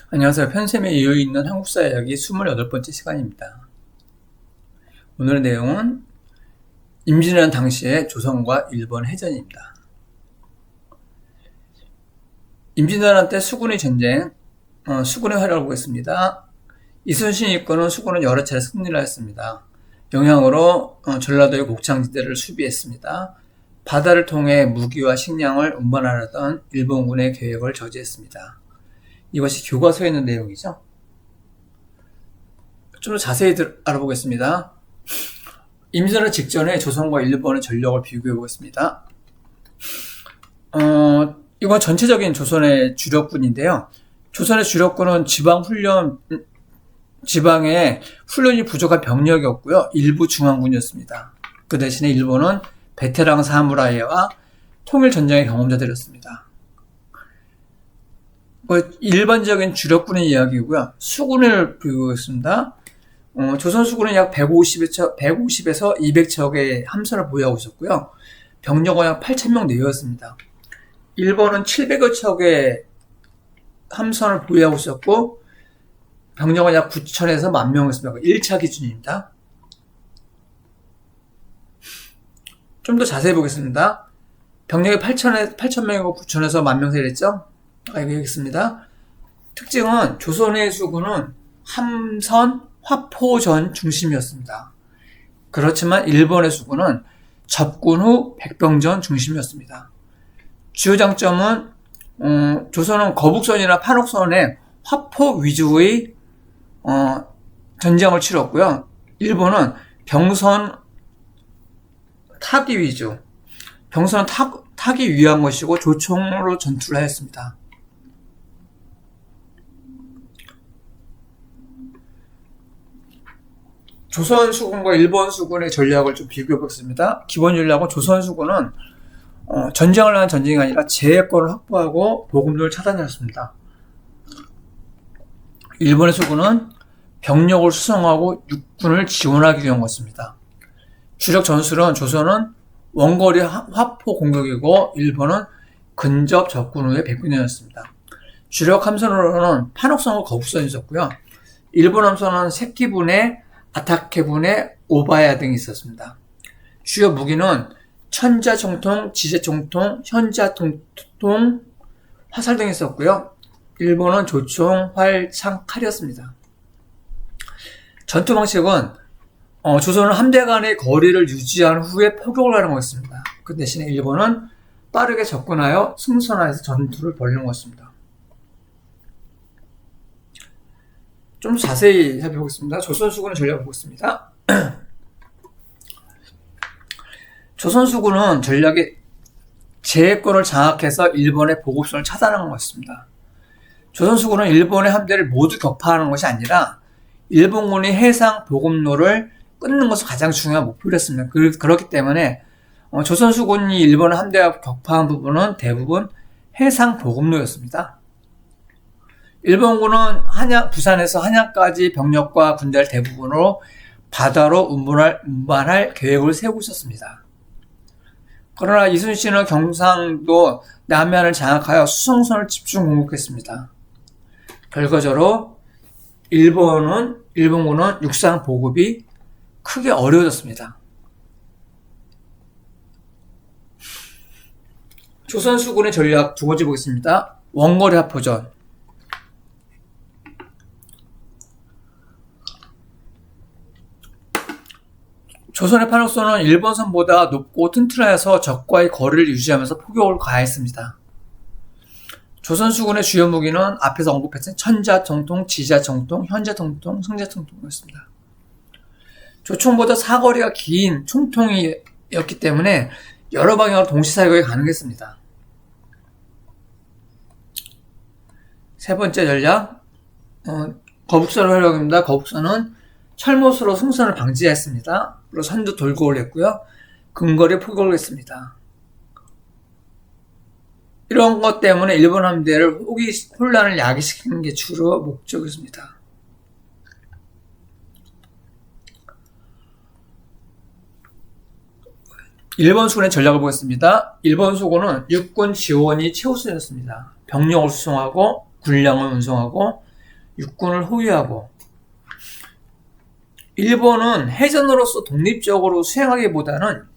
안녕하세요. 편쌤의 이유 있는 한국사 이야기 28번째 시간입니다. 오늘의 내용은 임진왜란 당시의 조선과 일본 해전입니다. 임진왜란 때 수군의 전쟁, 수군의 활약을 보겠습니다. 이순신이 이끄는 수군은 여러 차례 승리를 했습니다. 영향으로 전라도의 곡창지대를 수비했습니다. 바다를 통해 무기와 식량을 운반하려던 일본군의 계획을 저지했습니다. 이것이 교과서에 있는 내용이죠. 좀 더 자세히 알아보겠습니다. 임진왜란 직전에 조선과 일본의 전력을 비교해 보겠습니다. 이건 전체적인 조선의 주력군인데요. 조선의 주력군은 지방에 훈련이 부족한 병력이었고요. 일부 중앙군이었습니다. 그 대신에 일본은 베테랑 사무라이와 통일전쟁의 경험자들이었습니다. 일반적인 주력군의 이야기고요. 수군을 비교했습니다. 조선 수군은 약 150에서 200척의 함선을 보유하고 있었고요. 병력은 약 8,000명 내외였습니다. 일본은 700여 척의 함선을 보유하고 있었고 병력은 약 9,000에서 10,000명이었습니다. 1차 기준입니다. 좀 더 자세히 보겠습니다. 병력이 8,000명이고 9,000에서 10,000명 사이랬죠? 알겠습니다. 특징은 조선의 수군은 함선, 화포전 중심이었습니다. 그렇지만 일본의 수군은 접근 후 백병전 중심이었습니다. 주요 장점은 조선은 거북선이나 판옥선의 화포 위주의 전쟁을 치렀고요. 일본은 병선 타기 위주, 병선은 타기 위한 것이고 조총으로 전투를 하였습니다. 조선 수군과 일본 수군의 전략을 좀 비교해 보겠습니다. 기본 전략은 조선 수군은 전쟁을 하는 전쟁이 아니라 제해권을 확보하고 보급로를 차단하였습니다. 일본의 수군은 병력을 수송하고 육군을 지원하기 위한 것입니다. 주력 전술은 조선은 원거리 화포 공격이고 일본은 근접 접근 후의 백군이었습니다. 주력 함선으로는 판옥선과 거북선이 있었고요. 일본 함선은 세키분해, 아타케분해, 오바야 등이 있었습니다. 주요 무기는 천자총통, 지제총통, 현자총통, 화살 등이 있었고요. 일본은 조총, 활, 창, 칼이었습니다. 전투 방식은 조선은 함대 간의 거리를 유지한 후에 포격을 하는 것입니다. 그 대신에 일본은 빠르게 접근하여 승선하여서 전투를 벌이는 것입니다. 좀 자세히 살펴보겠습니다. 조선 수군의 전략을 보겠습니다. 조선 수군은 전략이 제해권을 장악해서 일본의 보급선을 차단하는 것입니다. 조선 수군은 일본의 함대를 모두 격파하는 것이 아니라 일본군이 해상 보급로를 끊는 것을 가장 중요한 목표로 했습니다. 그렇기 때문에 조선 수군이 일본 함대와 격파한 부분은 대부분 해상 보급로였습니다. 일본군은 부산에서 한양까지 병력과 군대를 대부분으로 바다로 운반할 계획을 세우고 있었습니다. 그러나 이순신은 경상도 남해안을 장악하여 수송선을 집중 공격했습니다. 결과적으로 일본군은 육상 보급이 크게 어려워졌습니다. 조선 수군의 전략 두 번째 보겠습니다. 원거리 화포전. 조선의 판옥선은 일본선보다 높고 튼튼하여서 적과의 거리를 유지하면서 포격을 가했습니다. 조선 수군의 주요 무기는 앞에서 언급했던 천자총통, 지자총통, 현자총통, 승자총통이었습니다. 조총보다 사거리가 긴 총통이었기 때문에 여러 방향으로 동시 사격이 가능했습니다. 세 번째 전략, 거북선을 활용합니다. 거북선은 철못으로 승선을 방지했습니다. 그리고 선두 돌고를 했고요. 근거리 포격을 했습니다. 이런 것 때문에 일본 함대를 혼란을 야기시키는 게 주로 목적이었습니다. 일본 수군의 전략을 보겠습니다. 일본 수군은 육군 지원이 최우선이었습니다. 병력을 수송하고 군량을 운송하고 육군을 호위하고, 일본은 해전으로서 독립적으로 수행하기보다는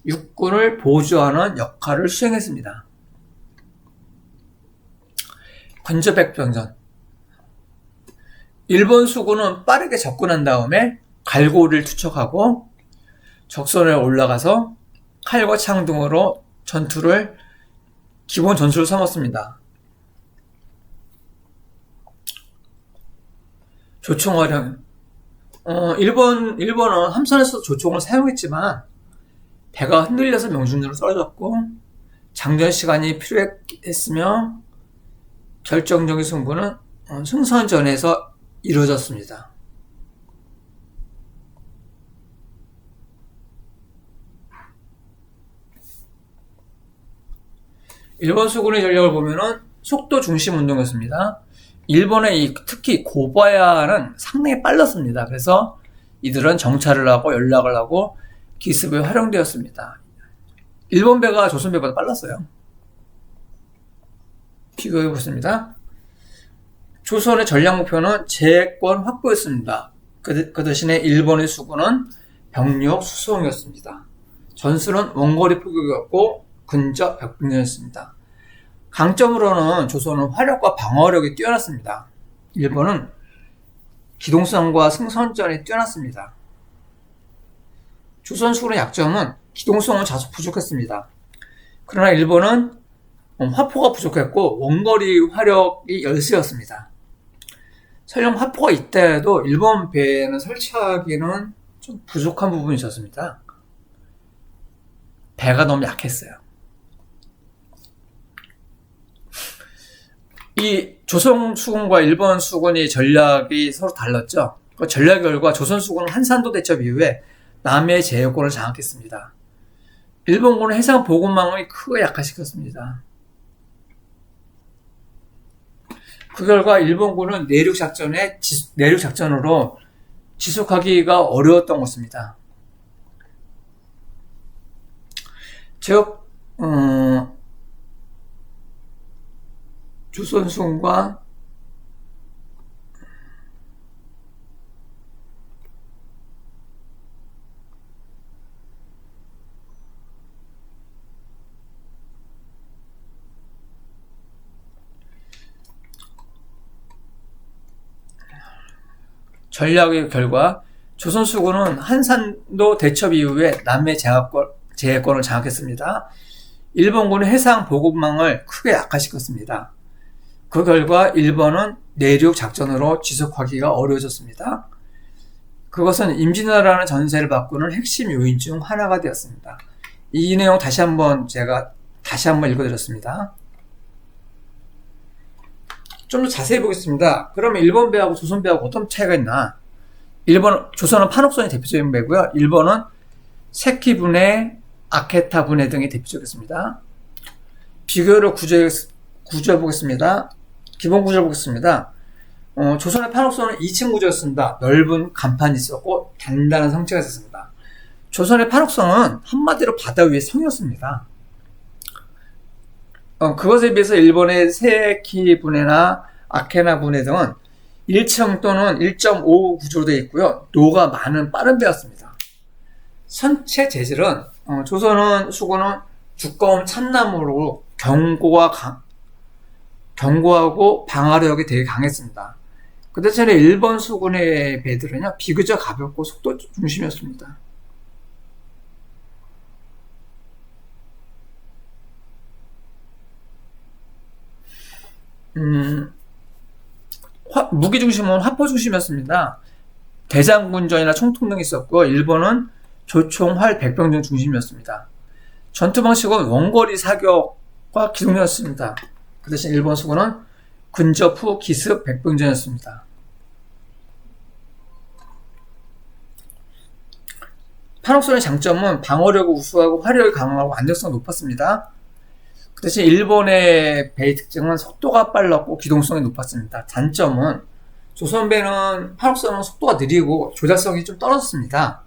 육군을 보조하는 역할을 수행했습니다. 근접백병전. 일본 수군은 빠르게 접근한 다음에 갈고리를 투척하고 적선에 올라가서 칼과 창 등으로 기본 전술을 삼았습니다. 조총활용. 일본은 함선에서 조총을 사용했지만 배가 흔들려서 명중률로 떨어졌고 장전 시간이 필요했으며 결정적인 승부는 승선전에서 이루어졌습니다. 일본 수군의 전략을 보면은 속도 중심 운동이었습니다. 일본의 특히 고바야는 상당히 빨랐습니다. 그래서 이들은 정찰을 하고 연락을 하고 기습에 활용되었습니다. 일본 배가 조선 배보다 빨랐어요. 비교해 보겠습니다. 조선의 전략 목표는 제해권 확보였습니다. 그 대신에 일본의 수군은 병력 수송이었습니다. 전술은 원거리 포격이었고 근접 벽병전이었습니다. 강점으로는 조선은 화력과 방어력이 뛰어났습니다. 일본은 기동성과 승선전이 뛰어났습니다. 조선 수군의 약점은 기동성은 다소 부족했습니다. 그러나 일본은 화포가 부족했고 원거리 화력이 열세였습니다. 설령 화포가 있다 해도 일본 배에는 설치하기는 좀 부족한 부분이 있었습니다. 배가 너무 약했어요. 이 조선 수군과 일본 수군의 전략이 서로 달랐죠. 그 전략 결과 조선 수군은 한산도 대첩 이후에 남해의 제해권을 장악했습니다. 일본군은 해상 보급망을 크게 약화시켰습니다. 그 결과 일본군은 내륙 작전으로 지속하기가 어려웠던 것입니다. 즉, 조선수군과 전략의 결과 조선수군은 한산도 대첩 이후에 남해 제해권을 장악했습니다. 일본군은 해상 보급망을 크게 약화시켰습니다. 그 결과 일본은 내륙 작전으로 지속하기가 어려워졌습니다. 그것은 임진왜란의 전세를 바꾸는 핵심 요인 중 하나가 되었습니다. 이 내용 제가 다시 한번 읽어드렸습니다. 좀 더 자세히 보겠습니다. 그러면 일본 배하고 조선 배하고 어떤 차이가 있나? 조선은 판옥선이 대표적인 배고요. 일본은 세키 분해, 아케타 분해 등이 대표적이었습니다. 비교를 구조해 보겠습니다. 기본 구조를 보겠습니다. 조선의 판옥선은 2층 구조였습니다. 넓은 간판이 있었고 단단한 성체가 있었습니다. 조선의 판옥선은 한마디로 바다 위의 성이었습니다. 그것에 비해서 일본의 세키 분해나 아케나 분해 등은 1층 또는 1.5 구조로 되어 있고요. 노가 많은 빠른 배였습니다. 선체 재질은 조선 수군은 두꺼운 참나무로 견고하고 방어력이 되게 강했습니다. 그 대신에 일본 수군의 배들은요 비교적 가볍고 속도 중심이었습니다. 무기 중심은 화포 중심이었습니다. 대장군전이나 총통 등이 있었고 일본은 조총, 활, 백병전 중심이었습니다. 전투 방식은 원거리 사격과 기동전이었습니다. 그 대신 일본 수군은 근접 후 기습 백병전이었습니다. 판옥선의 장점은 방어력이 우수하고 화력이 강하고 안정성이 높았습니다. 그 대신 일본의 배의 특징은 속도가 빨랐고 기동성이 높았습니다. 단점은 조선배는 판옥선은 속도가 느리고 조작성이 좀 떨어졌습니다.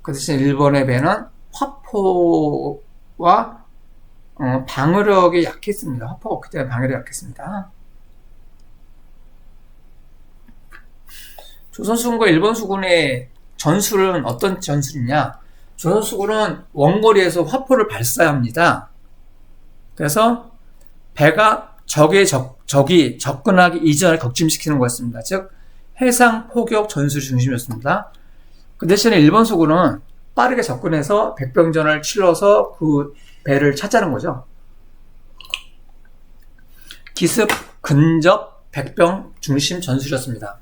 그 대신 일본의 배는 화포와 방어력이 약했습니다. 화포가 없기 때문에 방어력이 약했습니다. 조선수군과 일본수군의 전술은 어떤 전술이냐? 조선수군은 원거리에서 화포를 발사합니다. 그래서 배가 적이 접근하기 이전에 격침시키는 거였습니다. 즉 해상 포격 전술이 중심이었습니다. 그 대신에 일본수군은 빠르게 접근해서 백병전을 치러서 그 배를 찾자는 거죠. 기습, 근접, 백병 중심 전술이었습니다.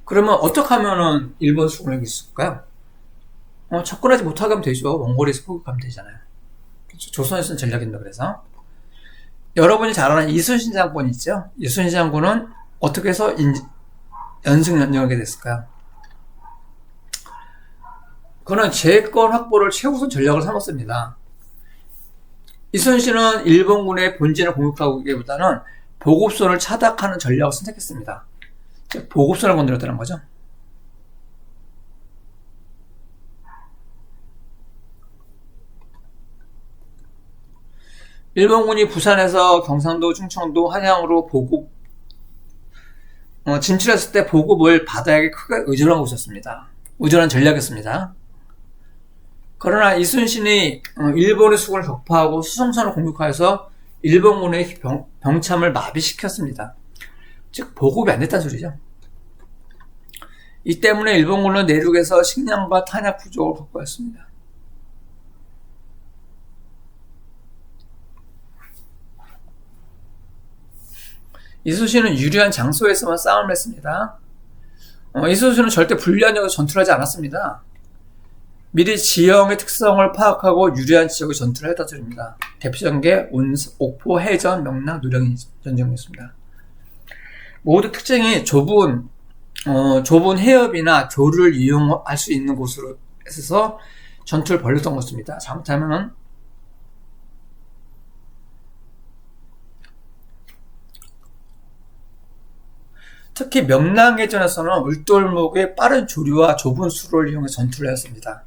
그러면 어떻게 하면은 일본 수군을 이길 수 있을까요? 접근하지 못하게 하면 되죠. 원거리에서 포격하면 되잖아요. 그렇죠? 조선에서는 전략인다 그래서. 여러분이 잘 아는 이순신 장군 있죠? 이순신 장군은 어떻게 해서 연승연영하게 됐을까요? 그는 제권 확보를 최우선 전략을 삼았습니다. 이순신은 일본군의 본진을 공격하기보다는 보급선을 차단하는 전략을 선택했습니다. 보급선을 건드렸다는 거죠. 일본군이 부산에서 경상도, 충청도, 한양으로 진출했을 때 보급을 바다에게 크게 의존하고 있었습니다. 의존한 전략이었습니다. 그러나 이순신이 일본의 수군을 격파하고 수송선을 공격하여서 일본군의 병참을 마비시켰습니다. 즉 보급이 안 됐다는 소리죠. 이 때문에 일본군은 내륙에서 식량과 탄약 부족을 겪었습니다. 이순신은 유리한 장소에서만 싸움을 했습니다. 이순신은 절대 불리한 지역에서 전투를 하지 않았습니다. 미리 지형의 특성을 파악하고 유리한 지역에 전투를 했다는 소리입니다. 대표적인 게 옥포, 해전, 명랑, 노량진 전쟁이었습니다. 모두 특징이 좁은 해협이나 교류를 이용할 수 있는 곳으로 해서 전투를 벌였던 것입니다. 잘못하면은 특히 명랑해전에서는 울돌목의 빠른 조류와 좁은 수로를 이용해 전투를 했습니다.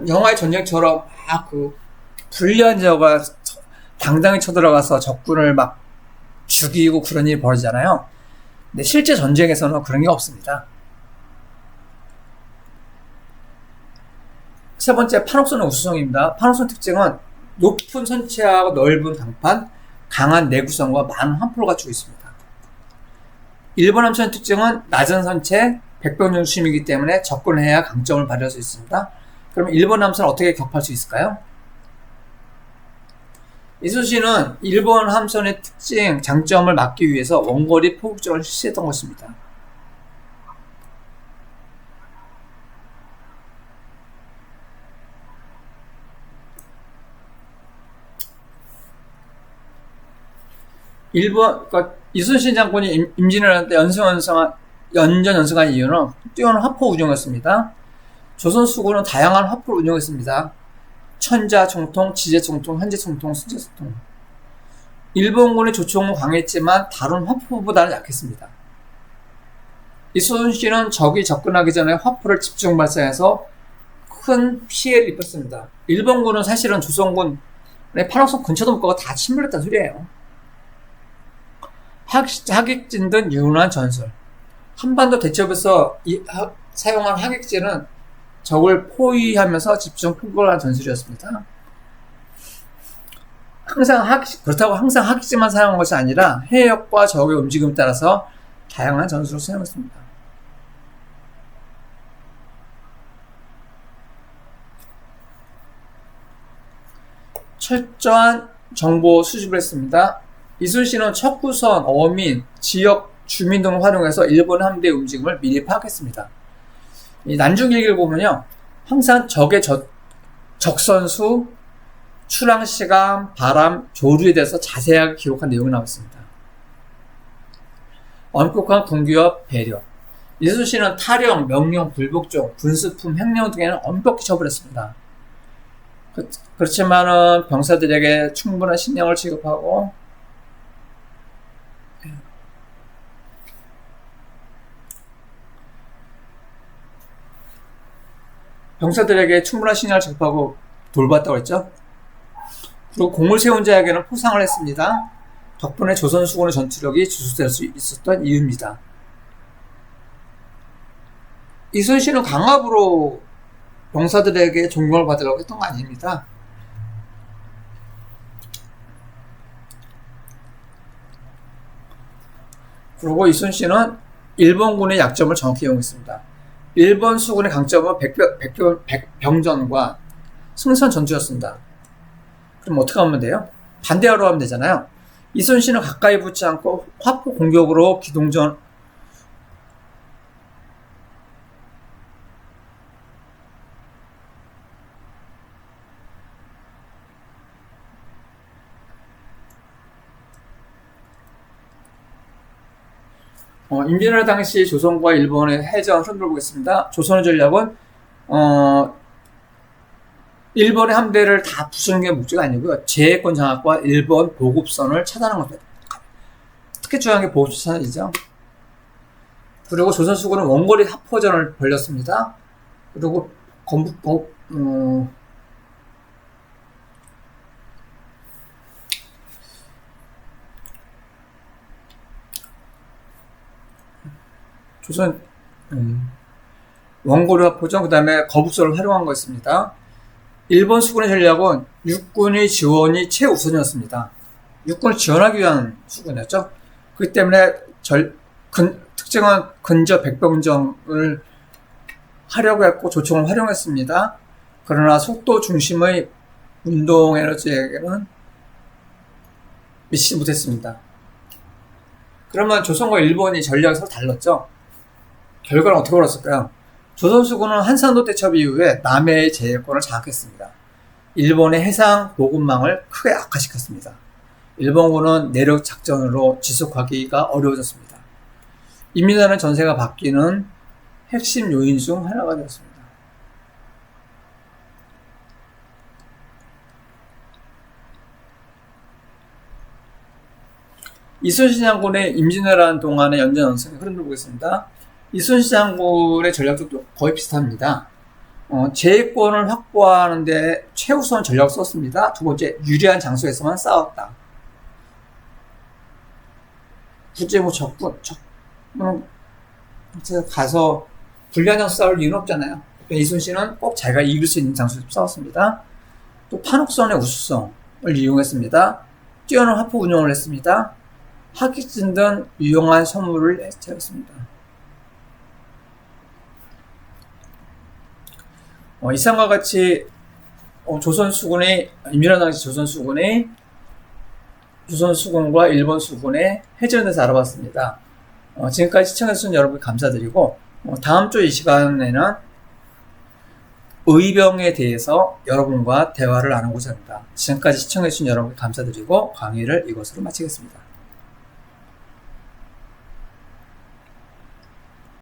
영화의 전쟁처럼 막 불리한 지역을 당당히 쳐들어가서 적군을 막 죽이고 그런 일이 벌어지잖아요. 근데 실제 전쟁에서는 그런 게 없습니다. 세 번째, 판옥선의 우수성입니다. 판옥선 특징은 높은 선체하고 넓은 강판, 강한 내구성과 많은 함포를 갖추고 있습니다. 일본 함선의 특징은 낮은 선체, 백병 중심이기 때문에 접근해야 강점을 발휘할 수 있습니다. 그럼 일본 함선을 어떻게 격파할 수 있을까요? 이순신은 일본 함선의 특징, 장점을 막기 위해서 원거리 포격전을 실시했던 것입니다. 그러니까 이순신 장군이 임진을 할 때 연전연승한 이유는 뛰어난 화포 운용이었습니다. 조선수군은 다양한 화포를 운용했습니다. 천자총통, 지제총통, 한제총통, 순제총통. 일본군의 조총은 강했지만 다른 화포보다는 약했습니다. 이순신은 적이 접근하기 전에 화포를 집중 발사해서 큰 피해를 입혔습니다. 일본군은 사실은 조선군의 판옥선 근처도 못 가고 다 침몰했다는 소리예요. 하객진 등 유능한 전술. 한반도 대첩에서 사용한 하객진은 적을 포위하면서 집중 폭격을 한 전술이었습니다. 그렇다고 항상 하객진만 사용한 것이 아니라 해역과 적의 움직임에 따라서 다양한 전술을 사용했습니다. 철저한 정보 수집을 했습니다. 이순신은 척구선, 어민, 지역 주민 등을 활용해서 일본 함대의 움직임을 미리 파악했습니다. 이 난중일기를 보면요, 항상 적의 적선수, 출항시간, 바람, 조류에 대해서 자세하게 기록한 내용이 나와 있습니다. 엄격한 군기와 배려. 이순신은 타령, 명령, 불복종, 군수품, 횡령 등에는 엄격히 처벌했습니다. 그렇지만은 병사들에게 충분한 식량을 지급하고 병사들에게 충분한 식량을 지급하고 돌봤다고 했죠. 그리고 공을 세운 자에게는 포상을 했습니다. 덕분에 조선 수군의 전투력이 주술될 수 있었던 이유입니다. 이순신은 강압으로 병사들에게 존경을 받으려고 했던 거 아닙니다. 그리고 이순신은 일본군의 약점을 정확히 이용했습니다. 일본 수군의 강점은 백병전과 승선 전투였습니다. 그럼 어떻게 하면 돼요? 반대하러 하면 되잖아요. 이순신은 가까이 붙지 않고 화포 공격으로 기동전 임진왜란 당시 조선과 일본의 해전 흐름을 보겠습니다. 조선의 전략은 일본의 함대를 다 부수는 게 목적이 아니고요. 제해권 장악과 일본 보급선을 차단하는 겁니다. 특히 중요한 게 보급선 차단이죠. 그리고 조선 수군은 원거리 합포전을 벌였습니다. 그리고 조선 원거리 합포전, 그 다음에 거북선을 활용한 거였습니다. 일본 수군의 전략은 육군의 지원이 최우선이었습니다. 육군을 지원하기 위한 수군이었죠. 그렇기 때문에 특징은 근접 백병전을 하려고 했고 조총을 활용했습니다. 그러나 속도 중심의 운동 에너지에게는 미치지 못했습니다. 그러면 조선과 일본이 전략이 서로 달랐죠. 결과는 어떻게 벌었을까요? 조선 수군은 한산도 대첩 이후에 남해의 제해권을 장악했습니다. 일본의 해상 보급망을 크게 악화시켰습니다. 일본군은 내륙 작전으로 지속하기가 어려워졌습니다. 임진왜란 전세가 바뀌는 핵심 요인 중 하나가 되었습니다. 이순신 장군의 임진왜란 동안의 연전연승의 흐름을 보겠습니다. 이순신 장군의 전략도 거의 비슷합니다. 제해권을 확보하는데 최우선 전략을 썼습니다. 두 번째, 유리한 장소에서만 싸웠다. 굳이 적군은 가서 불리한 장소 싸울 이유는 없잖아요. 이순신은 꼭 자기가 이길 수 있는 장소에서 싸웠습니다. 또 판옥선의 우수성을 이용했습니다. 뛰어난 화포 운용을 했습니다. 하객진 등 유용한 선물을 제공했습니다. 이상과 같이 임진왜란 당시 조선 수군과 일본 수군의 해전에 대해서 알아봤습니다. 지금까지 시청해주신 여러분 감사드리고, 다음 주 이 시간에는 의병에 대해서 여러분과 대화를 나누고자 합니다. 지금까지 시청해주신 여러분 감사드리고 강의를 이것으로 마치겠습니다.